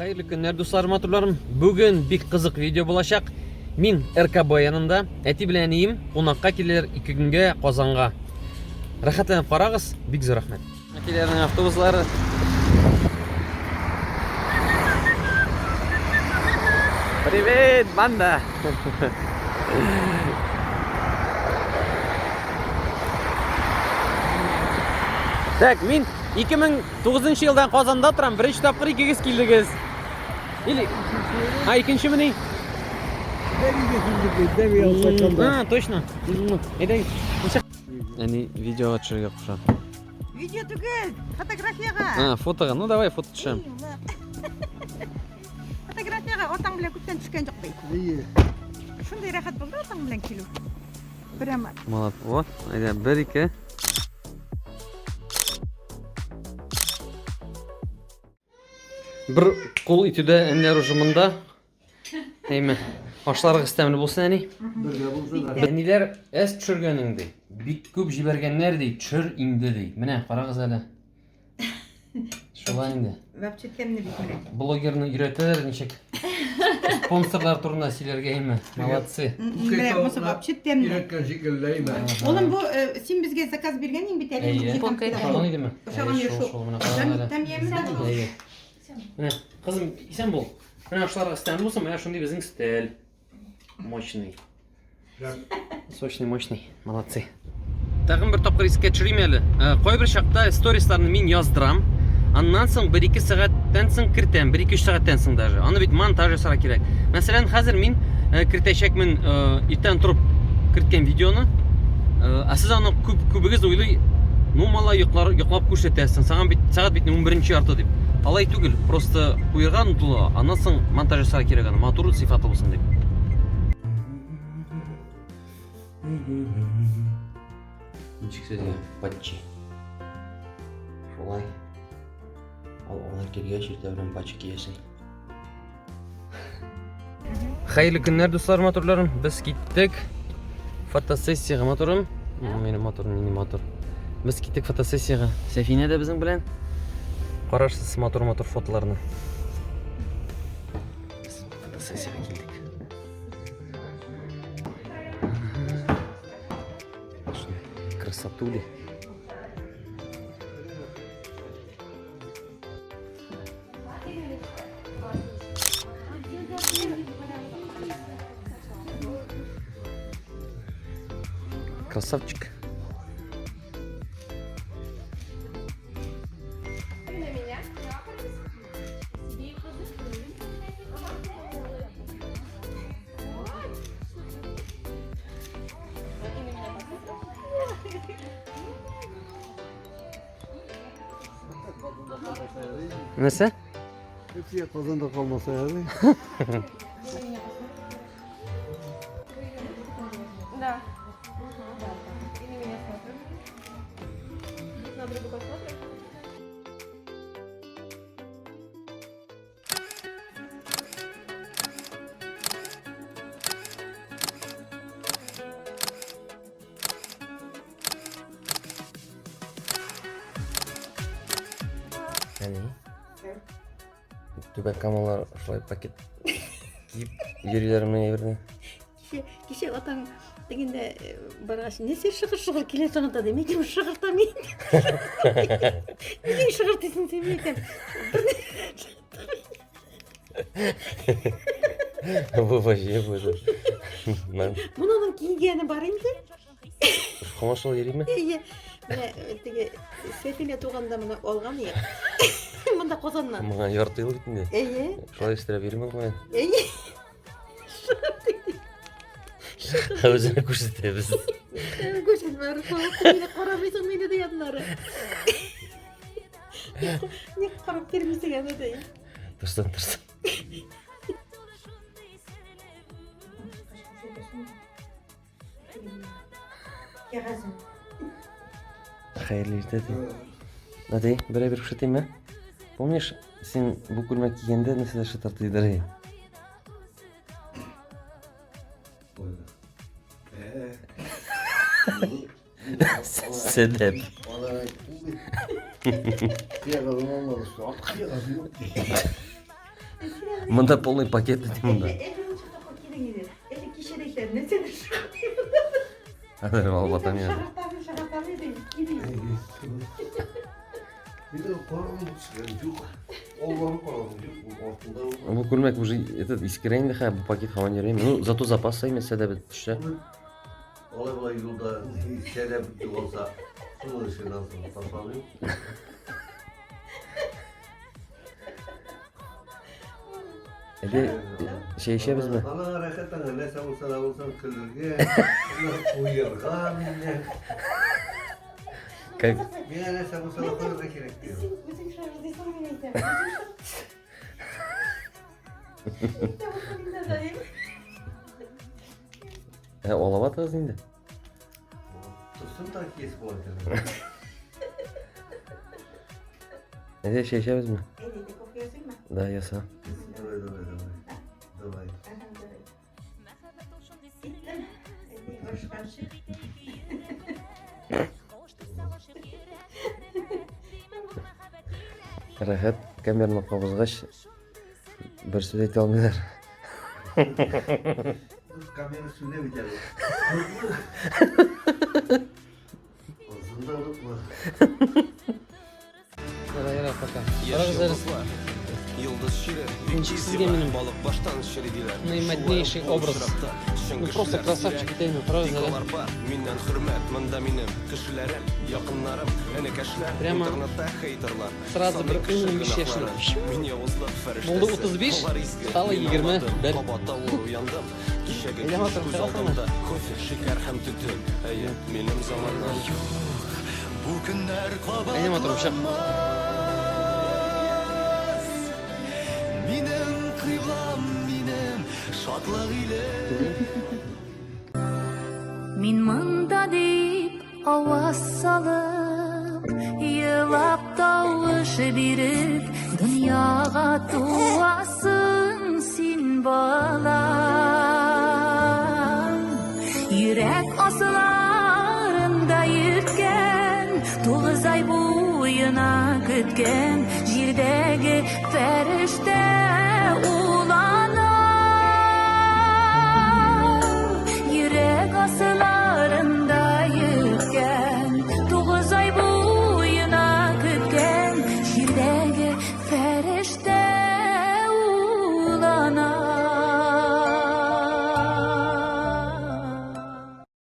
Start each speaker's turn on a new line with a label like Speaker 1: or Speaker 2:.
Speaker 1: Hayırlı günler dostlarım, hatırlarım. Bugün bir kızık video bulaşak. Min RKB yanında eti bilen iyiyim. Qonaqqa keler 2 günge Qozonga. Rahatlanıp qaragız. Big zor rahmet. Akilerin avtobuslары. Привет, банда. Так, мен 2009 жылдан Qozonda тұрам. Бірінші тапқыр 2 кез келдіңіз. Или екінші міне? Точно. Айдай. Яғни видеоға түсіруге құшам.
Speaker 2: Видео түгел, фотографияға.
Speaker 1: Фотоға. Ну давай фото түсірем.
Speaker 2: Фотографияға ортаң білен көптен түскен жоқ бей. Шындай рахат болды ортаң білен келу. Прямо.
Speaker 1: Молод. Вот. Айда 1-2. Bir qol itüde enler ұжымында. Eyme. Ашларғы істемілі болсын әне? Әнелер әс түшіргеніңді. Бик көп жібергенлер дей, түшір инді дей. Міне, қарағыз әлі. Шолай инді.
Speaker 2: Вәпче темні бітмелі.
Speaker 1: Блогерні үйретілер нешек. Спонсорлар тұрына силерге eyme. Молодцы.
Speaker 2: Мұсы вәпче темні.
Speaker 3: Үйреткен шекілдейме.
Speaker 2: Олым бұл, сен бізге заказ берген ең бітәлі.
Speaker 1: Шоған еді ме?
Speaker 2: Шоған еді шоқ. Тәм емі
Speaker 1: Міне, қызым, сен бол. Міне ашларға істемі болсын, міне шындай біздің стель. Мощный. Сочный, мощный. Молодцы. Тағын бір топқыр ескке түшірейм әлі. Қой бір шақта стористарны мен яздырам. Аннан соң 1-2 сағаттан соң кіртем, 1-2-3 сағаттан соң даже. Аны бит монтаж жасарға керек. Мәселен, қазір мен кіртешекмін иттен тұрып кірткен видеоны. Сіз аны көбігіз ойлай, ну мала йоқлап көрсетесің, сағат битіне 11-ші арты деп. Алай түгіл, просто қойырған ұтылы, аннан соң монтаж жасарға керек аны, моторы сифаты болсын деп. Ничек сөзге патчи. Шолай. Олар келген жерде білем патчи киесің. Хайырлы күннер достар, моторларым. Біз кеттік фотосессияға. Моторым. Менің моторым, мини мотор. Біз кеттік фотосессияға. Сәфине де біздің білен. Қарашсыз мотор фотоларына. Біз фотосессияға келдік. Красотули. Красавчик. Nesi?
Speaker 3: Hepsi Qozonda kalmasa yani.
Speaker 2: Да. Ini меня смотрим. На другу посмотрим.
Speaker 1: Түбәк камалар шулай пакет киіп жүрелеріме берді.
Speaker 2: Кеше атаң дегенде барғаш, не сен шығыр келе соңында дейм, екем шығырта мен. Неге шығыр дейсің сен мен?
Speaker 1: Бұл бәже бұйды.
Speaker 2: Мұның киінгені бар емді?
Speaker 1: Қомашыл ерей ме?
Speaker 2: Міне, Сәфине туғанда мұны олған ек. Мұнда Qozondan.
Speaker 1: Маған ярты ел кетінде. Шолай істіріп ерей ме қойын? Өзіне көрсетеміз.
Speaker 2: Көрсет бәрі мені қарамайсың мені де ядынары. Не қарап бермейсің әні де.
Speaker 1: Тұрсын. Хайырлы ертеді. Надей, бір көрсетейін ме? Помнишь, сен бұл күлмәк кигенде нәрседе шытартыйдыр? Sebep. Мында полный пакет дейм мында.
Speaker 2: Эле кишедейлер нерсени шыгыртайм.
Speaker 1: Азыр алып атам я.
Speaker 2: Шыгыртам дейм.
Speaker 3: Bir de paranın yok. Allah'ın paranın yok. Altında
Speaker 1: Бу күлмәк уже этот искирәйин дә һәм бу пакет һаван йөрәйм. Ну зато запас имесе дә бит төшә.
Speaker 3: olay yolda şeyler olsa şunun için nasıl tasarlıyor?
Speaker 1: Эди şey işebizmi?
Speaker 3: Ana hareketten ne savunsan kılırge, uyarga minne.
Speaker 1: Как
Speaker 3: Mine ne savunsan koyarga gerek diyor.
Speaker 2: Өзүң шыгыртайсың мен айтам.
Speaker 1: Олап атыгыз инде.
Speaker 3: Tutsun da kes bu arada.
Speaker 1: Эди şey işebizmi?
Speaker 2: Эле кофе ясыймы?
Speaker 1: Да, яса.
Speaker 3: Давай.
Speaker 1: Рәхәт, камераны кабызгач бер сүз әйтә алмыйлар.
Speaker 3: Kamera suyuna biter. Ağzında unutma.
Speaker 1: Yara пока. Sizге менің наимоднейший образ. Ну просто красавчик деймін, правда? Прямо сразу бір үңім бішешін. Болды 35, стало 20, бәл. Елем атырым қағасың ма? Елем атырым шақ.
Speaker 4: Min mında deyip avaz salıp yılap davış birip dünyaga tuasın sin balam. Yürek asılarında yürtken 9 ay boyuna kütken jirdegi ferişte ulanam. Yürek asılarında